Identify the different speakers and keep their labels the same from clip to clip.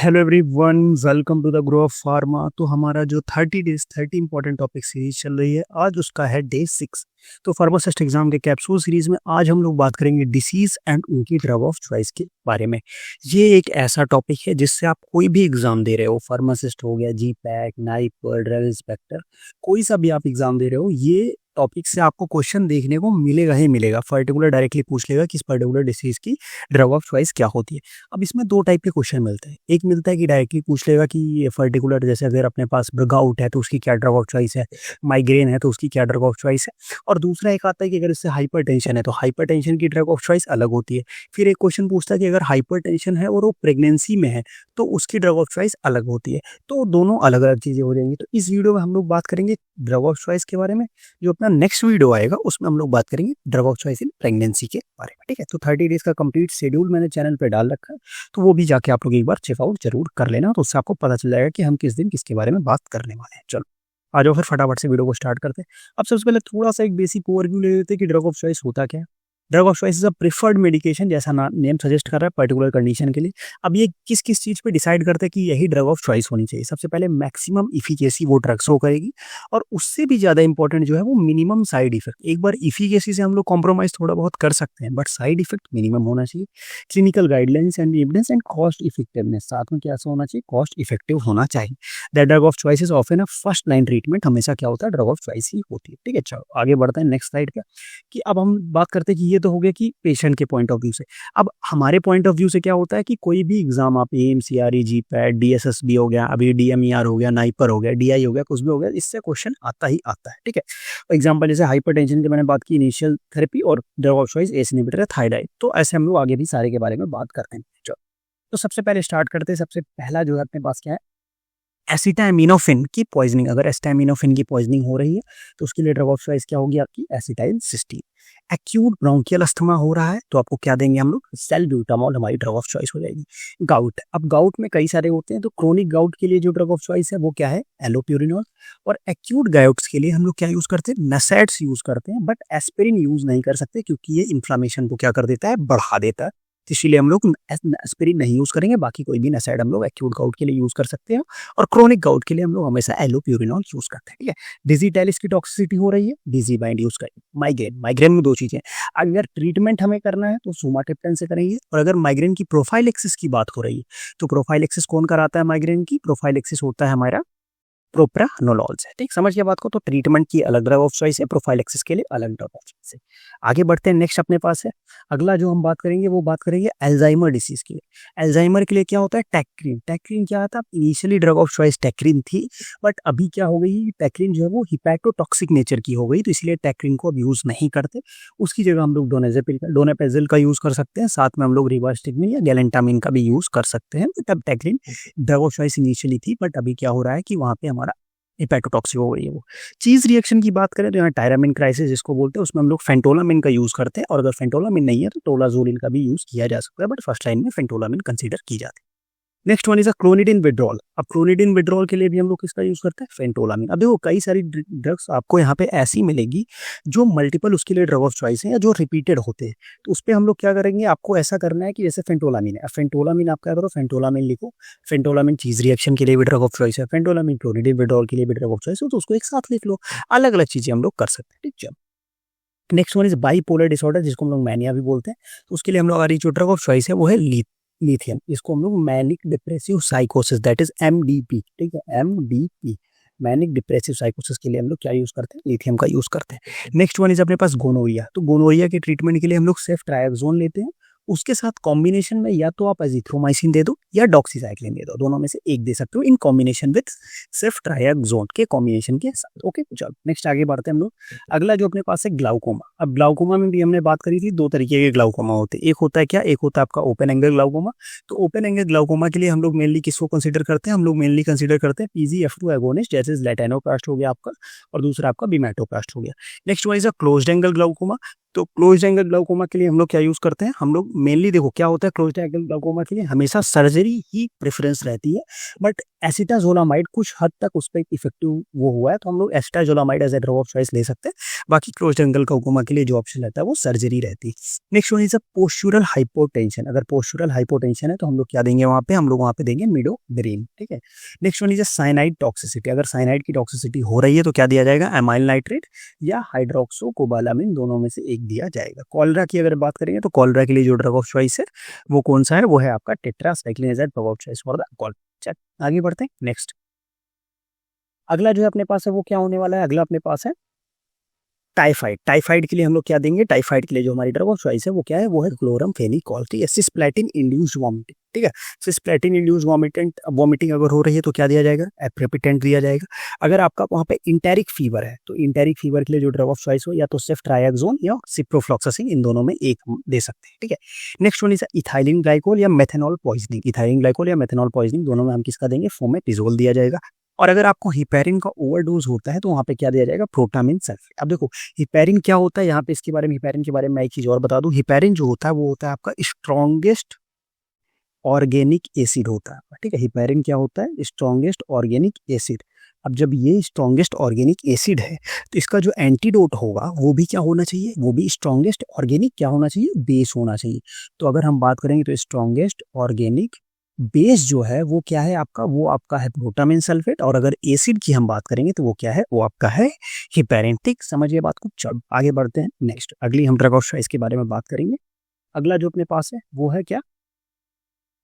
Speaker 1: Hello everyone, welcome to the grow of pharma. तो हमारा जो 30 डेज 30 इंपॉर्टेंट टॉपिक सीरीज चल रही है, आज उसका है डे 6। तो फार्मासिस्ट एग्जाम के कैप्सूल सीरीज में आज हम लोग बात करेंगे डिसीज एंड उनकी ड्रग ऑफ चॉइस के बारे में। ये एक ऐसा टॉपिक है जिससे आप कोई भी एग्जाम दे रहे हो, फार्मासिस्ट हो गया, जी पैक, नाइपर, ड्रग इंस्पेक्टर, कोई सा भी आप एग्जाम दे रहे हो, ये टॉपिक से आपको क्वेश्चन देखने को मिलेगा ही मिलेगा। पर्टिकुलर डायरेक्टली पूछ लेगा कि इस पर्टिकुलर डिसीज की ड्रग ऑफ चॉइस क्या होती है। अब इसमें दो टाइप के क्वेश्चन मिलते हैं। एक मिलता है कि डायरेक्टली पूछ लेगा कि ये पर्टिकुलर, जैसे अगर अपने पास गाउट है तो उसकी क्या ड्रग ऑफ चॉइस है, माइग्रेन है तो उसकी क्या ड्रग ऑफ चॉइस है। और दूसरा एक आता है कि अगर इससे हाइपरटेंशन है तो हाइपरटेंशन की ड्रग ऑफ चॉइस अलग होती है। फिर एक क्वेश्चन पूछता है कि अगर हाइपरटेंशन है और वो प्रेगनेंसी में है तो उसकी ड्रग ऑफ चॉइस अलग होती है। तो दोनों अलग अलग चीज़ें हो जाएंगी। तो इस वीडियो में हम लोग बात करेंगे ड्रग ऑफ चॉइस के बारे में। जो अपना नेक्स्ट वीडियो आएगा उसमें हम लोग बात करेंगे drug of choice in pregnancy के बारे में। ठीक है, तो 30 डेज का कंप्लीट शेड्यूल मैंने चैनल पे डाल रखा है, तो वो भी जाके आप लोग एक बार चेकआउट जरूर कर लेना। तो उससे आपको पता चल जाएगा कि हम किस दिन किसके बारे में बात करने वाले हैं। चलो आ जाओ फिर फटाफट से वीडियो को स्टार्ट करते हैं। अब सबसे पहले थोड़ा सा एक बेसिक ओवरव्यू ले लेते हैं कि ड्रग ऑफ चॉइस होता क्या है। Drug of choice is a preferred medication, जैसा नेम सजेस्ट कर रहा है, पर्टिकुलर कंडीशन के लिए। अब ये किस किस चीज़ पे डिसाइड करते हैं कि यही ड्रग ऑफ चॉइस होनी चाहिए। सबसे पहले मैक्सिमम इफिकेसी वो ड्रग शो करेगी, और उससे भी ज़्यादा इंपॉर्टेंट जो है वो मिनिमम साइड इफेक्ट। एक बार इफिकेसी से हम लोग कॉम्प्रोमाइज थोड़ा बहुत कर सकते हैं, बट साइड इफेक्ट मिनिमम होना चाहिए। Clinical guidelines and evidence and cost effectiveness, साथ में क्या होना चाहिए, कॉस्ट इफेक्टिव होना चाहिए। That drug of choice is often a first line treatment, हमेशा क्या होता है, ड्रग ऑफ चॉइस ही होती है। ठीक है, चलो आगे बढ़ते हैं नेक्स्ट स्लाइड पे। कि अब हम बात करते हैं कि ये तो हो गया कि पेशेंट के पॉइंट ऑफ व्यू से। अब हमारे पॉइंट ऑफ व्यू से क्या होता है कि कोई भी एग्जाम आप एम्स, सीआरई, जीपैट, डीएसएसबी हो गया, अभी डीएमईआर हो गया, नाइपर हो गया, डीआई हो गया, कुछ भी हो गया, इससे क्वेश्चन आता ही आता है। ठीक है, एग्जाम्पल जैसे हाइपरटेंशन की मैंने बात की, इनिशियल थेरेपी, और drug of choice ACE inhibitor है, थायराइड। तो ऐसे हम लोग आगे भी सारे के बारे में बात करते हैं। चलो, तो सबसे पहले स्टार्ट करते हैं। सबसे पहला जो है अपने पास क्या है, एसिटामिनोफेन की पॉइजनिंग। अगर एसिटामिनोफेन की पॉइजनिंग हो रही है तो उसके लिए ड्रग ऑफ चॉइस क्या होगी आपकी, acetyl cysteine. Acute bronchial asthma हो रहा है तो आपको क्या देंगे हम लोग, सैल्ब्यूटामॉल हमारी ड्रग ऑफ चॉइस हो जाएगी। गाउट, अब गाउट में कई सारे होते हैं, तो क्रोनिक गाउट के लिए जो ड्रग ऑफ चॉइस है वो क्या है, एलोप्यूरिनॉल। और एक्यूट गाउट्स के लिए हम लोग क्या यूज करते हैं, नसैड्स यूज करते हैं, बट एस्पिरिन यूज नहीं कर सकते क्योंकि ये इन्फ्लामेशन को क्या कर देता है, बढ़ा देता है। तो इसीलिए हम लोग एस्पिरिन नहीं यूज करेंगे। बाकी कोई भी नसैड हम लोग एक्यूट गाउट के लिए यूज कर सकते हैं, और क्रोनिक गाउट के लिए हम लोग हमेशा एलोप्यूरिनॉल यूज करते हैं। ठीक है, डिजिटैलिस की टॉक्सिसिटी हो रही है, डिजी बाइंड यूज करेंगे। माइग्रेन, माइग्रेन में दो चीजें, अगर ट्रीटमेंट हमें करना है तो सुमाट्रिप्टन से करेंगे, और अगर माइग्रेन की प्रोफाइलेक्सिस की बात हो रही है तो प्रोफाइलेक्सिस कौन कराता है, माइग्रेन की प्रोफाइलेक्सिस होता है हमारा प्रोप्रानोलॉल से। ठीक, समझ गया बात को। तो ट्रीटमेंट की अलग ड्रग ऑफ चॉइस है, प्रोफाइलेक्सिस के लिए अलग ड्रग ऑफ चॉइस है। आगे बढ़ते हैं, नेक्स्ट अपने पास है अगला जो हम बात करेंगे, वो बात करेंगे अल्जाइमर डिसीज के लिए। अल्जाइमर के लिए क्या होता है, टैक्रीन। टैक्रीन क्या था, इनिशियली ड्रग ऑफ चॉइस टैक्रीन थी, बट अभी क्या हो गई, टैक्रीन जो है वो हिपैटोटॉक्सिक नेचर की हो गई, तो इसलिए टैक्रीन को अब यूज नहीं करते। उसकी जगह हम लोग डोनापेजिल का यूज कर सकते हैं, साथ में हम लोग रिवास्टिगमिन या गैलेंटामिन का भी यूज कर सकते हैं। तब टैक्रीन ड्रग ऑफ चॉइस इनिशियली थी, बट अभी क्या हो रहा है कि वहाँ पे हमारा हिपैटोटॉक्सिक हो गई है वो। चीज रिएक्शन की बात करें तो यहाँ टायरामिन क्राइसिस जिसको बोलते हैं, उसमें हम लोग फेंटोलामिन का यूज करते हैं, और अगर फेंटोलामिन नहीं है तो टोलाजोलिन का भी यूज किया जा सकता है, बट फर्स्ट लाइन में फेंटोलामिन कंसीडर की जाती है। Next one is a clonidine withdrawal. अब क्लोनिडिन विड्रॉल के लिए भी हम लोग किसका यूज करते हैं, फेंटोलामिन। अब देखो कई सारी ड्रग्स आपको यहाँ पे ऐसी मिलेगी जो मल्टीपल उसके लिए ड्रग ऑफ चॉइस है, या जो रिपीटेड होते हैं। तो उस पर हम लोग क्या करेंगे, आपको ऐसा करना है कि जैसे फेंटोलामिन है, फेंटोलामिन आप क्या करो, फेंटोलामिन लिखो। फेंटोलामिन चीज रिएक्शन के लिए भी ड्रग ऑफ चॉइस है, फेंटोलामिन क्लोनिडिन विड्रॉल के लिए भी ड्रग ऑफ चॉइस है, तो उसको एक साथ लिख लो। अलग अलग चीजें हम लोग कर सकते हैं। ठीक है, next one is bipolar disorder, जिसको हम लोग मैनिया भी बोलते हैं। तो उसके लिए हम लोग हमारी जो ड्रग ऑफ चॉइस है वो है लिथियम। इसको हम लोग मैनिक डिप्रेसिव साइकोसिस, दैट इज एमडीपी। ठीक है, एमडीपी, मैनिक डिप्रेसिव साइकोसिस के लिए हम लोग क्या यूज करते हैं, लिथियम का यूज करते हैं। नेक्स्ट वन इज अपने पास गोनोरिया। तो गोनोरिया के ट्रीटमेंट के लिए हम लोग सेफ्ट्रायक्सोन लेते हैं। उसके साथ कॉम्बिनेशन में या तो आप एजिथ्रोमाइसिन दे दो या डॉक्सीसाइक्लिन दे दो, दोनों में से एक दे सकते हो, इन कॉम्बिनेशन विद सेफ्ट्रायक्सोन के कॉम्बिनेशन के साथ। ओके, चलो नेक्स्ट आगे बढ़ते हैं हम लोग। अगला जो अपने पास है ग्लाउकोमा। अब ग्लाउकोमा में भी हमने बात करी थी, दो तरीके के ग्लाउकोमा होते हैं। एक होता है क्या, एक होता है आपका ओपन एंगल ग्लाउकोमा। तो ओपन एंगल ग्लाउकोमा के लिए हम लोग मेनली किसको कंसीडर करते हैं, हम लोग मेनली कंसीडर करते हैं पीजीएफ2 एगोनिस्ट, जैसे लैटेनोप्लास्ट हो गया आपका, और दूसरा आपका बिमेटोप्लास्ट हो गया। Next one is a closed angle glaucoma. तो क्लोज्ड एंगल ग्लाउकोमा के लिए हम लोग क्या यूज करते हैं, हम लोग मेनली देखो क्या होता है, क्लोज्ड एंगल ग्लाउकोमा के लिए हमेशा सर्जरी ही प्रेफरेंस रहती है, बट एसिटाजोलामाइड कुछ हद तक उस पर इफेक्टिव वो हुआ है, तो हम लोग acetazolamide as a drug of choice ले सकते हैं। बाकी क्लोज्ड एंगल ग्लाउकोमा के लिए जो ऑप्शन रहता है वो सर्जरी रहती है। Next one is postural hypotension. अगर पोस्चुरल हाइपोटेंशन है तो हम लोग क्या देंगे वहाँ पे, हम लोग वहाँ पे देंगे मिडोग्रीन। ठीक है। Next one is cyanide toxicity. अगर साइनाइड की टॉक्सिसिटी हो रही है तो क्या दिया जाएगा, एमाइल नाइट्रेट या हाइड्रोक्सोकोबालामिन, दोनों में से एक दिया जाएगा। कॉलरा की अगर बात करेंगे तो कॉलरा के लिए जो ड्रग ऑफ चॉइस है वो कौन सा है, वो है आपका tetracycline as a drug of choice for the cholera. चल आगे बढ़ते हैं। नेक्स्ट अगला जो है अपने पास है वो क्या होने वाला है, अगला अपने पास है टाइफाइड। टाइफाइड के लिए हम लोग क्या देंगे, टाइफाइड के लिए जो हमारी ड्रग ऑफ चॉइस है वो क्या है, वो है क्लोरामफेनिकोल। ठीक है। Cisplatin induced vomiting. ठीक है। सिस्प्लैटिन इंड्यूस्ड वॉमिटिंग अगर हो रही है तो क्या दिया जाएगा, एप्रोपिटेंट दिया जाएगा। अगर आपका वहाँ पे इंटेरिक फीवर है तो इंटेरिक फीवर के लिए जो ड्रग ऑफ चॉइस हो या तो सेफ्ट्रायाक्सोन या सिप्रोफ्लॉक्सासिन, इन दोनों में एक हम दे सकते हैं। ठीक है। Next one is ethylene glycol या मेथेनॉल पॉइजनिंग। इथाइलिन ग्लाइकोल या मेथेनॉल पॉइजनिंग, दोनों में हम किसका देंगे, फोमेटिजोल दिया जाएगा। और अगर आपको हिपेरिन का ओवरडोज होता है तो वहाँ पे क्या दिया जाएगा, प्रोटामिन सल्फेट। अब देखो हिपेरिन क्या होता है, यहाँ पे इसके बारे में, हिपेरिन के बारे में मैं एक चीज और बता दूं। हिपेरिन जो होता है वो होता है आपका स्ट्रॉन्गेस्ट ऑर्गेनिक एसिड होता है। ठीक है। हिपेरिन क्या होता है, स्ट्रॉन्गेस्ट ऑर्गेनिक एसिड। अब जब ये स्ट्रॉन्गेस्ट ऑर्गेनिक एसिड है तो इसका जो एंटीडोट होगा वो भी क्या होना चाहिए, वो भी स्ट्रॉन्गेस्ट ऑर्गेनिक क्या होना चाहिए, बेस होना चाहिए। तो अगर हम बात करेंगे तो स्ट्रॉन्गेस्ट ऑर्गेनिक बेस जो है वो क्या है आपका, वो आपका है प्रोटामिन सल्फेट। और अगर एसिड की हम बात करेंगे तो वो क्या है, वो आपका है हिपेरिन। ठीक, समझिए बात को। चलो आगे बढ़ते हैं। नेक्स्ट अगली हम ड्रग ऑफ चॉइस के बारे में बात करेंगे। अगला जो अपने पास है वो है क्या,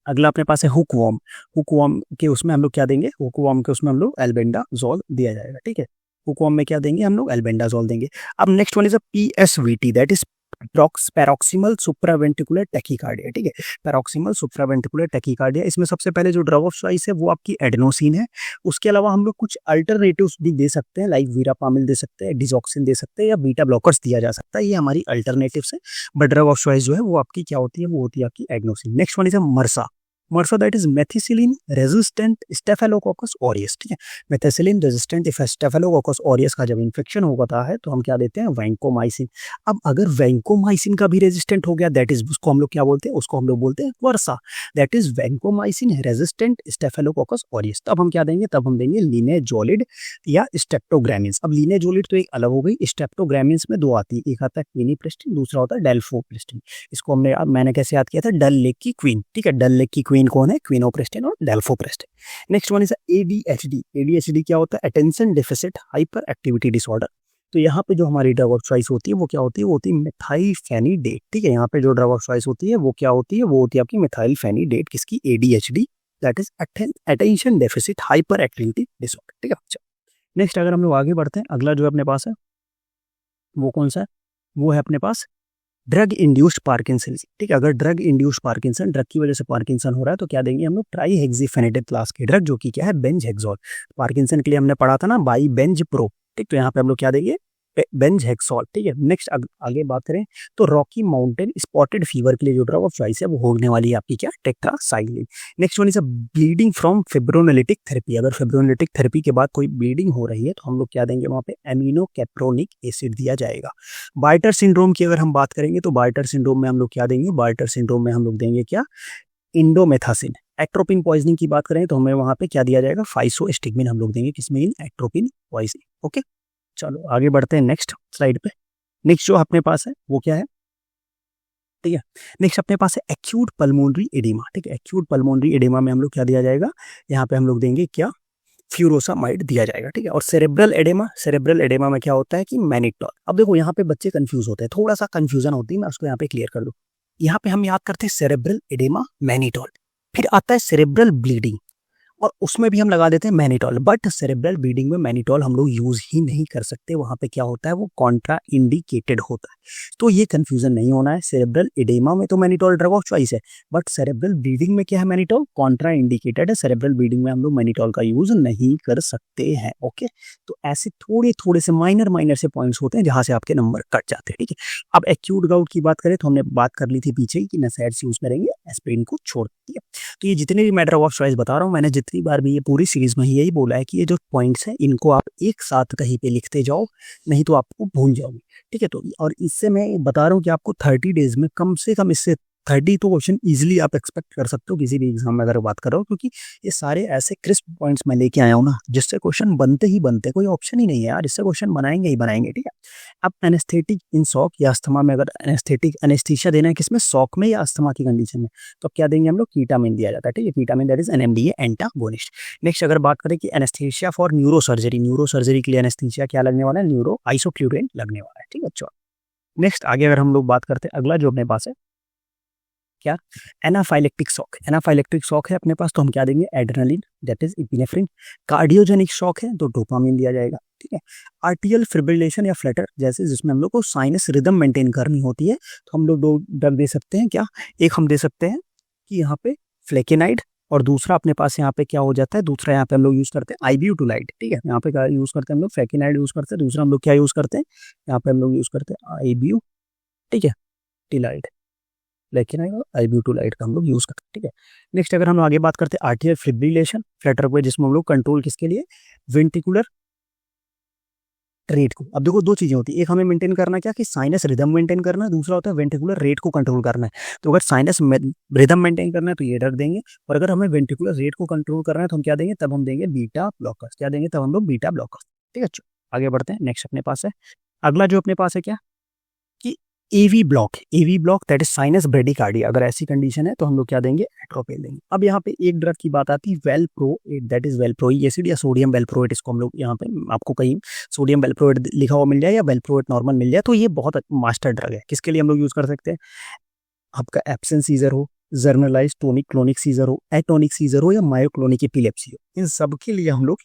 Speaker 1: अगला अपने पास है हुकवॉर्म। हुकवॉर्म के उसमें हम लोग क्या देंगे, हुकवॉर्म के उसमें हम लोग एल्बेंडाजोल दिया जाएगा। ठीक है। हुकवॉर्म में क्या देंगे हम लोग, एल्बेंडाजोल देंगे। अब next one is a PSVT, that is paroxysmal supraventricular tachycardia. ठीक है। पैरोक्सिमल सुप्रावेंट्रिकुलर टैकीकार्डिया, इसमें सबसे पहले जो ड्रग ऑफ चॉइस है वो आपकी एडेनोसिन है। उसके अलावा हम लोग कुछ अल्टरनेटिव्स भी दे सकते हैं, लाइक वीरापामिल दे सकते हैं, डिजॉक्सिन दे सकते हैं, या बीटा ब्लॉकर्स दिया जा सकता है। ये हमारी अल्टरनेटिव्स है। बट ड्रग ऑफ चॉइस जो है वो आपकी क्या होती है, वो होती है आपकी adenosine. Next one is मर्सा। मर्सा that is methicillin resistant staphylococcus aureus. ठीक है। मेथिसिलिन रेजिस्टेंट स्टेफेलोकोकस ऑरियस का जब इन्फेक्शन होता है तो हम क्या देते हैं, वैंकोमाइसिन। अब अगर वैंकोमाइसिन का भी रेजिस्टेंट हो गया, दैट इज उसको हम लोग क्या बोलते हैं, उसको हम लोग बोलते हैं VRSA. That is vancomycin resistant staphylococcus aureus. तब हम क्या देंगे, तब हम देंगे लिनेजोलिड या स्टेप्टोग्रामिन्स। अब लिनेजोलिड तो एक अलग हो गई, स्टेप्टोग्रामिन्स में दो आती है, एक आता है क्विनिप्रेस्टिन, दूसरा होता है डेल्फोप्रेस्टिन। इसको हमने, अब मैंने कैसे याद किया था, डल लेक की क्वीन। ठीक है। डल लेक की क्वीन कौन है, क्विनोप्रेस्टिन और dalfopristin. Next one is ADHD. ADHD क्या होता है, attention deficit hyper activity disorder. तो यहाँ पे जो हमारी ड्रग ऑफ चॉइस होती है वो क्या होती है, वो होती है मिथाइलफेनिडेट। ठीक है। यहाँ पे जो ड्रग ऑफ चॉइस होती है वो क्या होती है, वो होती है आपकी मिथाइलफेनिडेट, किसकी, ADHD, that is attention deficit hyper activity disorder. ठीक है। नेक्स्ट अगर हम लोग आगे बढ़ते हैं, अगला जो अपने पास है वो कौन सा है, वो है अपने पास ड्रग इंड्यूस्ड पार्किंसन। ठीक है। अगर ड्रग इंड्यूस्ड पार्किंसन, ड्रग की वजह से पार्किंसन हो रहा है तो क्या देंगे हम लोग, ट्राईहेक्सीफेनिडेट क्लास की ड्रग, जो कि क्या है, बेंजहेक्सोल। पार्किंसन के लिए हमने पढ़ा था ना बाई बेंज प्रो। ठीक, तो यहाँ पे हम लोग क्या देंगे, बेंजहेक्सोल। ठीक है। नेक्स्ट आगे बात करें तो रॉकी माउंटेन स्पॉटेड फीवर के लिए जो ड्रग ऑफ चॉइस है वो होने वाली है आपकी क्या, tetracycline. Next one is a bleeding from fibrinolytic therapy. अगर फिब्रोनेलिटिक थेरेपी के बाद कोई ब्लीडिंग हो रही है तो हम लोग क्या देंगे, वहाँ पे एमिनोकैप्रोनिक एसिड दिया जाएगा। बार्टर सिंड्रोम की अगर हम बात करेंगे तो बार्टर सिंड्रोम में हम लोग क्या देंगे, बार्टर सिंड्रोम में हम लोग देंगे क्या, इंडोमेथासिन। एक्ट्रोपिन पॉइजनिंग की बात करें तो हमें वहाँ पे क्या दिया जाएगा, फाइसोस्टिग्मिन हम लोग देंगे, किसमें, इन एक्ट्रोपिन पॉइजनिंग। ओके। चलो आगे बढ़ते हैं नेक्स्ट स्लाइड पे। नेक्स्ट जो अपने पास है वो क्या है, ठीक है। नेक्स्ट अपने पास है एक्यूट पल्मोनरी एडिमा। ठीक है। एक्यूट पल्मोनरी एडिमा में हम लोग क्या दिया जाएगा, यहाँ पे हम लोग देंगे क्या, फ्यूरोसामाइड दिया जाएगा। ठीक है। और सेरेब्रल एडेमा, सेरेब्रल एडेमा में क्या होता है कि मैनिटॉल। अब देखो यहाँ पे बच्चे कंफ्यूज होते हैं, थोड़ा सा कंफ्यूजन होती है, मैं उसको यहाँ पे क्लियर कर दूँ। यहाँ पे हम याद करते हैं सेरेब्रल एडेमा, मैनिटॉल, फिर आता है सेरेब्रल ब्लीडिंग, और उसमें भी हम लगा देते हैं मैनिटॉल। बट सेरेब्रल ब्लीडिंग में मैनिटॉल हम लोग यूज ही नहीं कर सकते, वहां पे क्या होता है, वो कॉन्ट्रा इंडिकेटेड होता है। तो ये कंफ्यूजन नहीं होना है। सेरेब्रल एडेमा में तो मैनिटॉल ड्रग ऑफ चॉइस है, बट सेरेब्रल ब्लीडिंग में क्या है, मैनिटॉल कॉन्ट्रा इंडिकेटेड है। सेरेब्रल ब्लीडिंग में हम लोग मैनिटॉल का यूज नहीं कर सकते हैं। ओके। तो ऐसे थोड़े थोड़े से माइनर से पॉइंट्स होते हैं जहां से आपके नंबर कट जाते हैं। ठीक है। अब एक्यूट गाउट की बात करें तो हमने बात कर ली थी पीछे कि नसैड्स यूज करेंगे, एस्पिरिन को छोड़ दिया। तो ये जितने भी मैं ड्रग ऑफ चॉइस बता रहा हूँ, मैंने जितनी बार भी ये पूरी सीरीज में यही बोला है कि ये जो पॉइंट्स हैं इनको आप एक साथ कहीं पे लिखते जाओ, नहीं तो आपको भूल जाओगे। ठीक है। तो और इससे मैं बता रहा हूँ कि आपको 30 डेज में कम से कम इससे 30 तो क्वेश्चन इजीली आप एक्सपेक्ट कर सकते हो किसी भी एग्जाम में अगर बात कर रहे हो, क्योंकि ये सारे ऐसे क्रिस्प पॉइंट्स मैं लेके आया हूँ ना जिससे क्वेश्चन बनते ही बनते, कोई ऑप्शन ही नहीं है यार, इससे क्वेश्चन बनाएंगे ही बनाएंगे। ठीक है, अब एनेस्थेटिक इन शॉक या अस्थमा में, अगर एनेस्थेटिक एनेस्थीसिया देना है किसमें, शॉक में या अस्थमा की कंडीशन में, तो क्या देंगे हम लोग, कीटामिन दिया जाता है। ठीक है, ketamine that is NMDA antagonist. Next अगर बात करें कि anaesthesia for neuro surgery, neuro surgery के लिए एनेस्थीसिया क्या लगने वाला है, न्यूरो आइसोक्लूरिन लगने वाला है। ठीक है, चलो नेक्स्ट आगे अगर हम लोग बात करते हैं, अगला जो अपने पास है क्या, एनाफाइलेक्टिक शॉक। एनाफाइलेक्टिक शॉक है अपने पास तो हम क्या देंगे, adrenaline that is epinephrine. Cardiogenic shock है तो डोपामिन दिया जाएगा। ठीक है, आर्टियल फिब्रिलेशन या फ्लटर जैसे जिसमें हम लोग को साइनस रिदम मेंटेन करनी होती है तो हम लोग दो ड्रग दे सकते हैं क्या, एक हम दे सकते हैं कि यहाँ पे फ्लेकेनाइड, और दूसरा अपने पास यहाँ पे क्या हो जाता है, दूसरा यहाँ पे हम लोग यूज करते हैं आईब्यूटुलाइड। ठीक है, यहाँ पे क्या यूज करते हैं हम लोग, फ्लेकेनाइड यूज करते हैं, दूसरा हम लोग क्या यूज करते हैं, यहाँ पे हम लोग यूज करते हैं आईब्यू, ठीक है, टिलाइड, लेकिन आईब्यूटुलाइड का हम लोग यूज करते हैं। ठीक है, नेक्स्ट अगर हम लोग आगे बात करते हैं आर्टियल फिब्रिलेशन फ्लटर पे, जिसमें हम लोग कंट्रोल किसके लिए, वेंट्रिकुलर रेट को। अब देखो दो चीजें होती है, एक हमें मेंटेन करना क्या कि साइनस रिदम मेंटेन करना है, दूसरा होता है वेंट्रिकुलर रेट को कंट्रोल करना है। तो अगर साइनस रिदम मेंटेन करना है तो ये ड्रग देंगे, और अगर हमें वेंट्रिकुलर रेट को कंट्रोल करना है तो हम क्या देंगे, तब हम देंगे बीटा ब्लॉकर्स। क्या देंगे, तब हम लोग बीटा ब्लॉकर्स। ठीक है, आगे बढ़ते हैं। नेक्स्ट अपने पास है अगला जो अपने पास है क्या कि AV block, AV block that is sinus bradycardia. अगर ऐसी कंडीशन है तो हम लोग क्या देंगे, एट्रोपेल देंगे। अब यहाँ पे एक ड्रग की बात आती है वेलप्रोएट, दैट इज वेलप्रोइक एसिड या सोडियम वेलप्रोएट, इसको हम लोग यहाँ पे आपको कहीं सोडियम वेलप्रोएट लिखा हुआ मिल जाए या वेलप्रोएट नॉर्मल मिल जाए तो ये बहुत मास्टर ड्रग है। किसके लिए हम लोग यूज कर सकते हैं, आपका एब्सेंस सीजर हो, जर्नलाइज टोनिक क्लोनिक सीजर हो, एटोनिक सीजर हो या मायोक्लोनिक एपिलेप्सी हो, इन सब के लिए हम लोग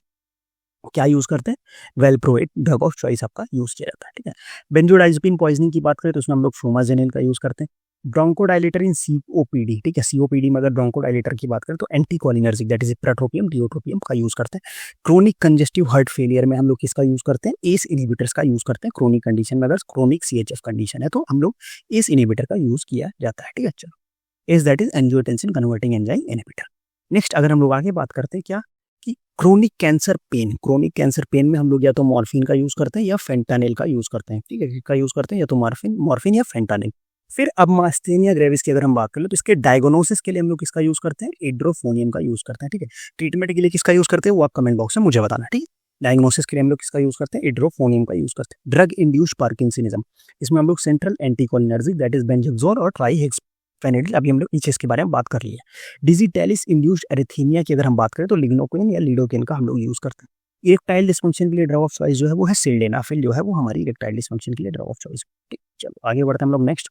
Speaker 1: क्या यूज करते हैं, वेलप्रोएट ड्रग ऑफ चॉइस आपका यूज किया जाता है। ठीक है, बेंजोडाइजेपिन पॉइजनिंग की बात करें तो उसमें हम लोग फ्लोमाजेनिन का यूज करते हैं। ब्रोंकोडाइलेटर इन सीओपीडी, ठीक है, सीओपीडी में अगर ब्रोंकोडाइलेटर की बात करें तो एंटीकोलिनर्जिक दैट इज इप्राट्रोपियम डिओट्रोपियम का यूज करते हैं। क्रोनिक कंजेस्टिव हार्ट फेलियर में हम लोग किसका यूज करते हैं, एस इनहिबिटर्स का यूज करते हैं। क्रोनिक कंडीशन में अगर क्रोनिक सीएचएफ कंडीशन है तो हम लोग एस इनहिबिटर का यूज किया जाता है। ठीक है, चलो S that is angiotensin converting enzyme inhibitor. Next अगर हम लोग आगे बात करते हैं क्या कि chronic cancer pen, chronic cancer pen में हम लोग या तो मॉर्फिन का यूज करते हैं या फेंटानिल का यूज करते हैं। ठीक है, किसका यूज करते हैं, या तो मॉर्फिन या फेंटानिल। फिर अब मास्थेनिया ग्रेविस की अगर हम बात करें तो इसके डायग्नोसिस के लिए हम लोग किसका यूज करते हैं, एड्रोफोनियम का यूज करते हैं। ठीक है, ट्रीटमेंट के लिए किसका यूज करते हैं वो आप कमेंट बॉक्स में मुझे बताना। ठीक है, डायग्नोसिस के लिए हम लोग किसका यूज करते हैं, एड्रोफोनियम का यूज करते हैं। ड्रग इंड्यूस्ड पार्किंसनिज्म, इसमें हम लोग सेंट्रल एंटीकोलिनर्जिक दैट इज बेंजोक्सोल और ट्राईहेक्सफेनिडिल, अभी हम लोग इस के बारे में बात कर ली है। डिजिटैलिस इंड्यूस्ड एरिथीमिया की अगर हम बात करें तो लिग्नोक्विन या लिडोकेन का हम लोग यूज करते हैं। इरेक्टाइल डिस्फंक्शन के लिए ड्रग ऑफ चॉइस जो है वो है सिल्डेनाफिल, जो है वो हमारी इरेक्टाइल डिस्फंक्शन के लिए ड्रग ऑफ चॉइस। ठीक, चलो आगे बढ़ते हैं हम लोग। नेक्स्ट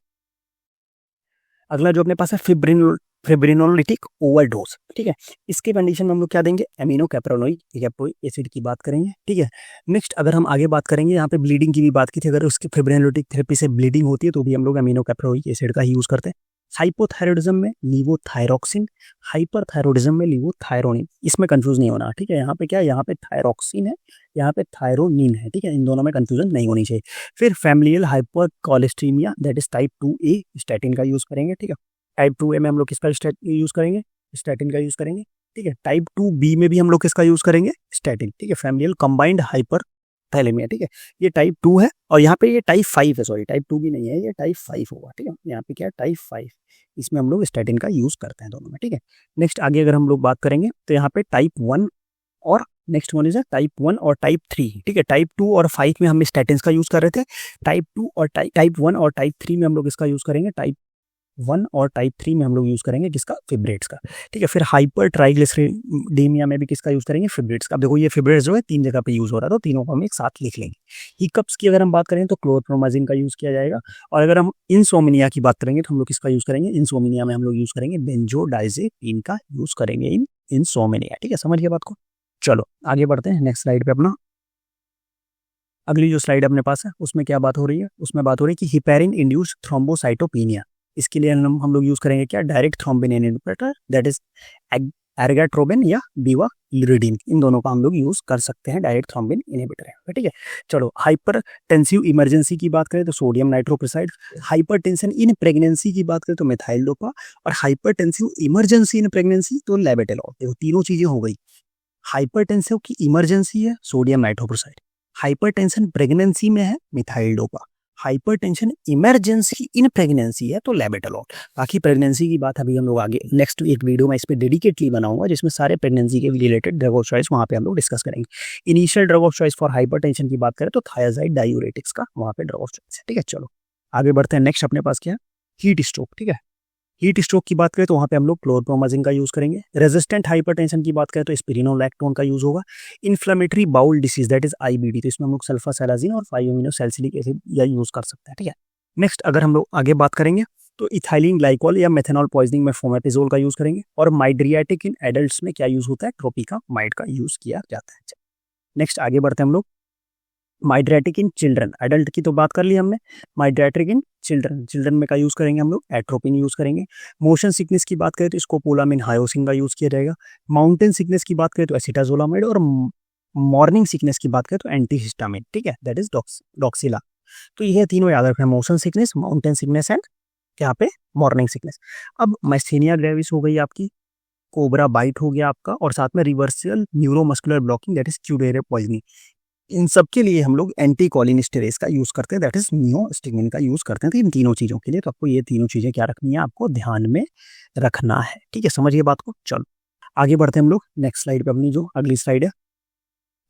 Speaker 1: अगला जो अपने पास है फिब्रिनोलिटिक ओवरडोज। ठीक है, इसके कंडीशन में हम लोग क्या देंगे, एमिनो कैप्रोइक एसिड की बात करेंगे। ठीक है, नेक्स्ट अगर हम आगे बात करेंगे, यहाँ पे ब्लीडिंग की भी बात की थी, अगर उसकी फिब्रिनोलिटिक थेरेपी से ब्लीडिंग होती है तो भी हम लोग एमिनो कैप्रोइक एसिड का ही यूज करते हैं। हाइपोथायरॉयडिज्म में लीवोथायरॉक्सिन, हाइपरथायरॉयडिज्म में लीवोथायरोनिन, इसमें कंफ्यूज नहीं होना। ठीक है, यहाँ पे क्या है, यहाँ पे थायरॉक्सिन है, यहाँ पे थायरोनिन है। ठीक है, इन दोनों में कंफ्यूजन नहीं होनी चाहिए। फिर familial hypercholesterolemia that is type 2A, statin का यूज करेंगे। ठीक है, टाइप 2A में हम लोग किसका यूज करेंगे, स्टैटिन का यूज करेंगे। ठीक है, टाइप 2B में भी हम लोग किसका यूज करेंगे, स्टैटिन। ठीक है, फैमिलियल कंबाइंड हाइपर थैलेमिया। ठीक है, ये टाइप 2 है और यहाँ पे ये टाइप 5 है, सॉरी टाइप 2 भी नहीं है, ये टाइप 5 होगा। ठीक है, यहाँ पे क्या है, टाइप 5, इसमें हम लोग स्टैटिन का यूज करते हैं दोनों में। ठीक है, नेक्स्ट आगे अगर हम लोग बात करेंगे तो यहाँ पे टाइप 1 और नेक्स्ट वन इज टाइप 1 और टाइप 3। ठीक है, टाइप 2 और 5 में हम स्टैटिन्स का यूज कर रहे थे, टाइप 2 और टाइप 1 और टाइप 3 में हम लोग इसका यूज करेंगे, टाइप 1 और टाइप 3 में हम लोग यूज करेंगे किसका, फिब्रेट्स का। ठीक है, फिर हाइपर ट्राइग्लिसरीडेमिया में भी किसका यूज करेंगे, फिब्रेट्स का। अब देखो ये फिब्रेट्स जो है 3 जगह पे यूज हो रहा है तो तीनों को हम एक साथ लिख लेंगे। हिकअप्स की अगर हम बात करें तो क्लोरप्रोमाजिन का यूज किया जाएगा, और अगर हम इंसोमिनिया की बात करेंगे तो हम लोग किसका यूज करेंगे, इंसोमिनिया में हम लोग यूज करेंगे बेंजोडाइजेपिन का यूज करेंगे इन इंसोमिनिया। ठीक है, समझिए बात को। चलो आगे बढ़ते हैं नेक्स्ट स्लाइड पे अपना। अगली जो स्लाइड अपने पास है उसमें क्या बात हो रही है, उसमें बात हो रही है कि हिपेरिन इंड्यूस्ड थ्रोम्बोसाइटोपिनिया। इसके लिए हम लोग यूज करेंगे क्या, direct thrombin inhibitor that is argatroban या बीवालिरिडिन, इन दोनों का हम लोग यूज कर सकते हैं, डायरेक्ट थ्रोम्बिन इनहिबिटर है। ठीक है, चलो हाइपरटेंसिव इमरजेंसी की बात करें तो sodium nitrochloride, hypertension in pregnancy की बात करें तो मिथाइल डोपा, और हाइपरटेंसिव इमरजेंसी इन प्रेगनेंसी तो लेबेटेलॉल। देखो तीनों चीजें हो गई, हाइपरटेंसिव की इमरजेंसी है सोडियम नाइट्रोक्लोराइड, हाइपरटेंशन प्रेगनेंसी में है methyl dopa, hypertension emergency in pregnancy है तो लेबेटालोल। बाकी प्रेगनेंसी की बात अभी हम लोग आगे नेक्स्ट एक वीडियो में इस पर डेडिकेटली बनाऊंगा, जिसमें सारे प्रेगनेंसी के रिलेटेड ड्रग ऑफ चॉइस वहाँ पे हम लोग डिस्कस करेंगे। Initial drug of choice for hypertension की बात करें तो थायराइड डायूरेटिक्स का वहाँ पे ड्रग ऑफ चॉइस है। ठीक है, चलो आगे बढ़ते हैं। नेक्स्ट अपने पास क्या है, हीट स्ट्रोक। ठीक है, हीट स्ट्रोक की बात करें तो वहाँ पे हम लोग क्लोरप्रोमाजिन का यूज करेंगे। रेजिस्टेंट हाइपरटेंशन की बात करें तो स्पिरिनोलैक्टोन का यूज होगा। Inflammatory bowel disease that is IBD, तो इसमें हम लोग सल्फासैलाजिन और 5-अमीनो-सैलिसिलिक एसिड या यूज कर सकते हैं। ठीक है, नेक्स्ट अगर हम लोग आगे बात करेंगे तो इथाइलिन ग्लाइकॉल या मेथेनॉल पॉइजनिंग में फोमेपिजोल का यूज करेंगे। और माइड्रियाटिक इन एडल्ट्स में क्या यूज होता है, ट्रोपिकामाइड का यूज किया जाता है। नेक्स्ट आगे बढ़ते हैं हम लोग। माइड्रेटिक इन चिल्ड्रन, एडल्ट की तो बात कर ली हमने। माइड्रेटिक इन चिल्ड्रन, चिल्ड्रन में का यूज करेंगे हम लोग एट्रोपिन यूज करेंगे। मोशन सिकनेस की बात करें तो स्कोपोलामिन हायोसिन का यूज किया जाएगा। माउंटेन सिकनेस की बात करें तो एसिटाजोलामाइड। और मॉर्निंग सिकनेस की बात करें तो एंटीहिस्टामिन। ठीक है, दैट इज डॉक्सिला। तो ये तीनों याद रखना, motion sickness, mountain sickness and यहाँ पे मॉर्निंग सिकनेस। अब माइस्थेनिया ग्रेविस हो गई आपकी, कोबरा बाइट हो गया आपका, और साथ में reversal neuromuscular blocking that is curare poisoning. इन सब के लिए हम लोग एंटीकोलिनेस्टेरेज का यूज करते हैं, दैट इज नियोस्टिग्मिन का यूज करते हैं। तो इन तीनों चीजों के लिए तो आपको ये तीनों चीजें क्या रखनी है, आपको ध्यान में रखना है। ठीक है, समझिए बात को। चलो आगे बढ़ते हैं हम लोग नेक्स्ट स्लाइड पे, अपनी जो अगली स्लाइड है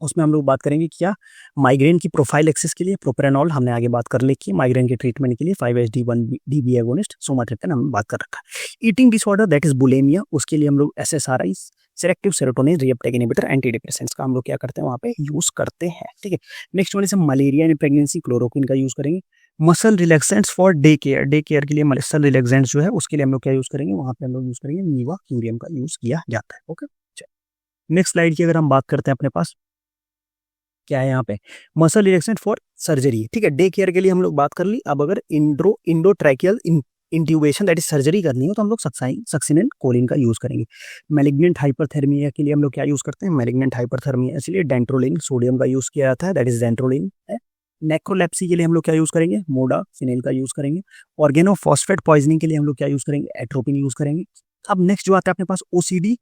Speaker 1: उसमें हम लोग बात करेंगे क्या, माइग्रेन की प्रोफाइल एक्सिस के लिए प्रोप्रेनॉल हमने आगे बात कर ली कि माइग्रेन के ट्रीटमेंट के लिए 5-HT1B एगोनिस्ट सोमाट्रिप्टेन हम बात कर रखा है। ईटिंग डिसऑर्डर दैट इज बुलेमिया, उसके लिए हम लोग SSRI selective serotonin reuptake inhibitor anti depressants का हम लोग क्या करते हैं वहाँ पे यूज करते हैं। ठीक है, नेक्स्ट वन से मलेरिया इन प्रेगनेंसी, क्लोरोक्विन का यूज करेंगे। Muscle relaxants for day care, day care के लिए मसल रिलैक्सेंट्स जो है उसके लिए हम लोग क्या यूज करेंगे, वहाँ पे हम लोग यूज करेंगे नीवा क्यूरियम का यूज किया जाता है। ओके, नेक्स्ट स्लाइड की अगर हम बात करते हैं अपने पास क्या है यहाँ पे, मसल रिलैक्सेंट फॉर सर्जरी। ठीक है, डे केयर के लिए हम लोग बात कर ली। अब अगर इंडोट्रैकियल इंट्यूबेशन दैट इज सर्जरी करनी हो तो हम लोग सक्सिनेंट कोलिन का यूज करेंगे। मैलिग्नेंट हाइपरथर्मिया के लिए हम लोग क्या यूज करते हैं, मैलिग्नेंट हाइपरथर्मिया इसलिए डेंट्रोलिन सोडियम का यूज किया जाता है, दैट इज डेंट्रोलिन है। नेक्रोलेप्सी के लिए हम लोग क्या यूज करेंगे, मोडाफिनेल का यूज करेंगे। ऑर्गेनोफॉस्फेट पॉइजनिंग के लिए हम लोग क्या यूज करेंगे, एट्रोपिन यूज करेंगे। अब नेक्स्ट जो आता है अपने पास ओसीडी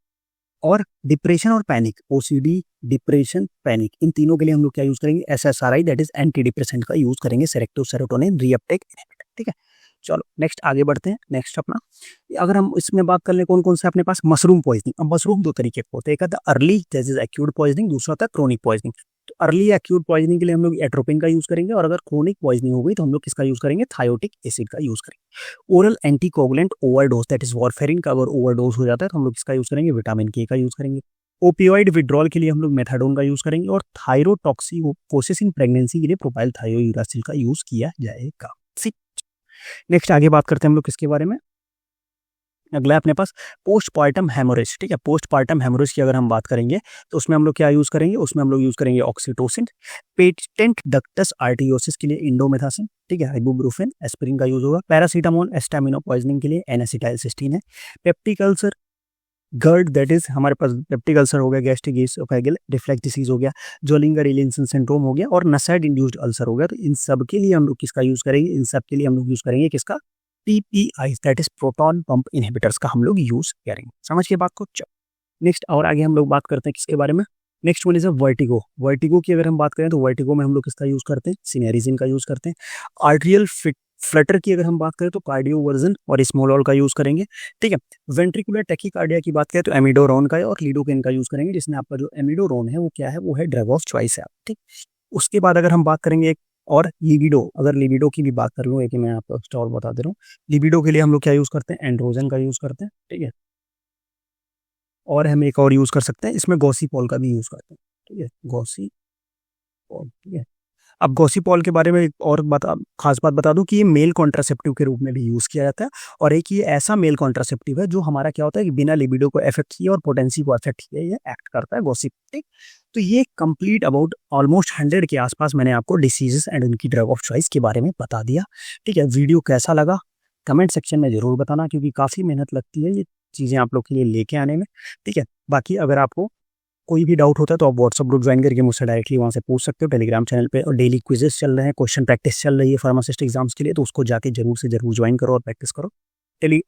Speaker 1: और डिप्रेशन और पैनिक, ओसीडी डिप्रेशन पैनिक, इन तीनों के लिए हम लोग क्या यूज करेंगे, SSRI that is anti depressant का यूज करेंगे, सेलेक्टिव सेरोटोनिन रीअपटेक इनहिबिटर। ठीक है, चलो नेक्स्ट आगे बढ़ते हैं। नेक्स्ट अपना अगर हम इसमें बात कर ले कौन कौन से अपने पास, मशरूम पॉइजनिंग। अब मशरूम दो तरीके के होते हैं, एक आता है early that is acute poisoning, दूसरा होता है क्रोनिक पॉइजनिंग। तो अर्ली एक्यूट पॉइजनिंग के लिए हम लोग एट्रोपिन का यूज करेंगे, और अगर क्रोनिक पॉइजनिंग हो गई तो हम लोग किसका यूज करेंगे, थायोटिक एसिड का यूज करेंगे। Oral anticoagulant overdose that is warfarin का अगर ओवरडोज हो जाता है तो हम लोग किसका यूज करेंगे, विटामिन के का यूज करेंगे। ओपियोइड विड्रॉल के लिए हम लोग मेथाडोन का यूज करेंगे, और थायरोटॉक्सिकोसिस इन प्रेगनेंसी के लिए प्रोपाइल थायोयूरासिल का यूज किया जाएगा। नेक्स्ट आगे बात करते हैं हम लोग किसके बारे में, अगला है अपने पास पोस्टपार्टम हेमोरेज। ठीक है, पोस्टपार्टम हेमोरेज की अगर हम बात करेंगे तो उसमें हम लोग क्या यूज करेंगे, उसमें हम लोग यूज करेंगे ऑक्सीटोसिन। पेटेंट डक्टस आर्टियोसिस के लिए इंडोमेथासिन। ठीक है, इबुप्रोफेन एस्पिरिन का यूज होगा। पैरासीटामोल एस्टामिनो पॉइजनिंग के लिए N-एसिटाइलसिस्टीन है। पेप्टिक अल्सर गर्ड दैट इज हमारे पास पेप्टिक अल्सर हो गया, गैस्ट्रिक एसोफेगल रिफ्लक्स डिसीज हो गया, जोलिंगर इलियसन सिंड्रोम हो गया, और नसाइड इंड्यूस्ड अल्सर हो गया। तो इन सब के लिए हम लोग किसका यूज करेंगे, इन सब के लिए हम लोग यूज करेंगे किसका, PPI that is proton pump inhibitors का हम लोग यूज करेंगे। समझ के बात को। नेक्स्ट और आगे हम लोग बात करते हैं किसके बारे में, next one is vertigo. Vertigo की अगर हम बात करें तो वर्टिगो में हम लोग किसका यूज करते हैं, सिनेरिजिन का यूज करते हैं। आर्ट्रियल फ्लटर की अगर हम बात करें तो कार्डियोवर्जन और स्मोलॉल का यूज करेंगे। ठीक है, वेंट्रिकुलर टैकीकार्डिया की बात करें तो एमिडोरोन का और लिडोकेन का यूज करेंगे, जिसमें आपका जो एमिडोरोन है वो क्या है, वो है ड्रग ऑफ चॉइस है। ठीक, उसके बाद अगर हम बात करेंगे एक और लिबिडो, अगर लिबिडो की भी बात कर लूँ, एक मैं आपको एक्स्ट्रा और बता दे रहा हूँ, लिबिडो के लिए हम लोग क्या यूज करते हैं, एंड्रोजन का यूज करते हैं। ठीक है, और हम एक और यूज कर सकते हैं, इसमें गॉसिपॉल का भी यूज करते हैं। ठीक है, गॉसिपॉल। ठीक है, अब गॉसिपॉल के बारे में एक और खास बात बता दूं कि ये मेल कॉन्ट्रासेप्टिव के रूप में भी यूज किया जाता है, और एक ये ऐसा मेल कॉन्ट्रासेप्टिव है जो हमारा क्या होता है कि बिना लिबिडो को इफेक्ट किए और पोटेंसी को इफेक्ट किए ये एक्ट करता है गॉसिप। ठीक, तो ये कंप्लीट अबाउट ऑलमोस्ट 100 के आसपास मैंने आपको डिसीजेस एंड उनकी ड्रग ऑफ चॉइस के बारे में बता दिया। ठीक है, वीडियो कैसा लगा कमेंट सेक्शन में जरूर बताना, क्योंकि काफ़ी मेहनत लगती है ये चीज़ें आप लोग के लिए लेके आने में। ठीक है, बाकी अगर आपको कोई भी डाउट होता है तो आप व्हाट्सअप ग्रुप ज्वाइन करके मुझसे डायरेक्टली वहाँ से पूछ सकते हो टेलीग्राम चैनल पे, और डेली क्विजेस चल रहे हैं, क्वेश्चन प्रैक्टिस चल रही है फार्मासिस्ट एग्जाम्स के लिए, तो उसको जाके जरूर से जरूर ज्वाइन करो और प्रैक्टिस करो।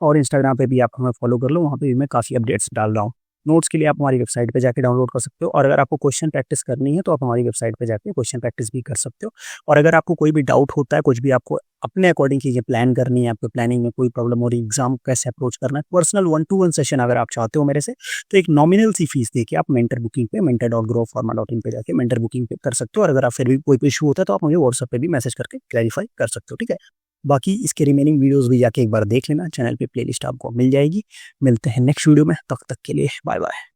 Speaker 1: और इंस्टाग्राम पे भी आप हमें फॉलो कर लो, वहाँ पे भी मैं काफ़ी अपडेट्स डाल रहा हूँ। नोट्स के लिए आप हमारी वेबसाइट पे जाके डाउनलोड कर सकते हो, और अगर आपको क्वेश्चन प्रैक्टिस करनी है तो आप हमारी वेबसाइट पे जाके क्वेश्चन प्रैक्टिस भी कर सकते हो। और अगर आपको कोई भी डाउट होता है, कुछ भी आपको अपने अकॉर्डिंग चीज़ें प्लान करनी है, आपको प्लानिंग में कोई प्रॉब्लम हो रही है, एग्जाम कैसे अप्रोच करना है, पर्सनल 1-to-1 सेशन अगर आप चाहते हो मेरे से, तो एक नॉमिनल सी फीस देके आप मेंटर बुकिंग पे mentor.growpharma.in पे जाके मेंटर बुकिंग पे कर सकते हो। और अगर आप फिर भी कोई इशू होता है तो आप मुझे व्हाट्सएप पे भी मैसेज करके क्लैरिफाई कर सकते हो, ठीक है। बाकी इसके रिमेनिंग वीडियोस भी जाके एक बार देख लेना, चैनल पे प्लेलिस्ट आपको मिल जाएगी। मिलते हैं नेक्स्ट वीडियो में, तब तक के लिए बाय बाय।